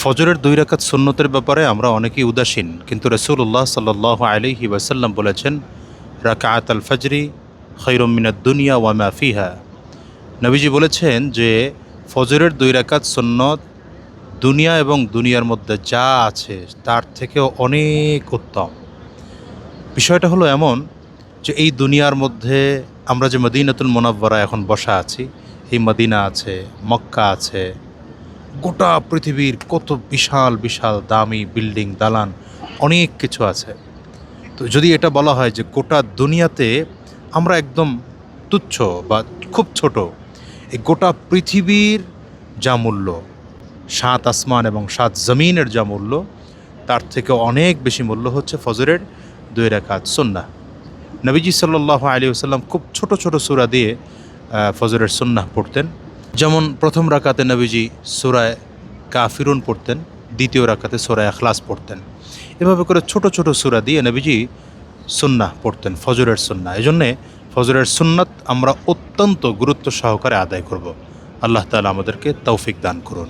ফজরের 2 রাকাত সুন্নতের ব্যাপারে আমরা অনেকেই উদাসীন, কিন্তু রাসূলুল্লাহ সাল্লাল্লাহু আলাইহি ওয়াসাল্লাম বলেছেন, রাকাত আল ফজরি খায়রুম মিনাদ দুনিয়া ওয়া মা ফিহা। নবীজি বলেছেন যে ফজরের 2 রাকাত সুন্নত দুনিয়া এবং দুনিয়ার মধ্যে যা আছে তার থেকেও অনেক উত্তম। বিষয়টা হলো এমন যে এই দুনিয়ার মধ্যে আমরা যে মদিনাতুল মুনাওয়ারা এখন বসা আছি, এই মদিনা আছে, মক্কা আছে, গোটা পৃথিবীর কত বিশাল বিশাল দামি বিল্ডিং দালান অনেক কিছু আছে। তো যদি এটা বলা হয় যে গোটা দুনিয়াতে আমরা একদম তুচ্ছ বা খুব ছোট, এই গোটা পৃথিবীর যা মূল্য, 7 আসমান এবং 7 জমিনের যা মূল্য, তার থেকে অনেক বেশি মূল্য হচ্ছে ফজরের 2 রাকাত সুন্নাহ। নবীজি সাল্লাল্লাহু আলাইহি ওয়াসাল্লাম খুব ছোট ছোট সূরা দিয়ে ফজরের সুন্নাহ পড়তেন। যেমন প্রথম রাকাতে নবীজি সূরায়ে কাফিরুন পড়তেন, দ্বিতীয় রাকাতে সূরা ইখলাস পড়তেন। এভাবে করে ছোট ছোট সূরা দিয়ে নবীজি সুন্নাহ পড়তেন, ফজরের সুন্নাহ। এজন্যে ফজরের সুন্নাত আমরা অত্যন্ত গুরুত্ব সহকারে আদায় করব। আল্লাহ তাআলা আমাদেরকে তৌফিক দান করুন।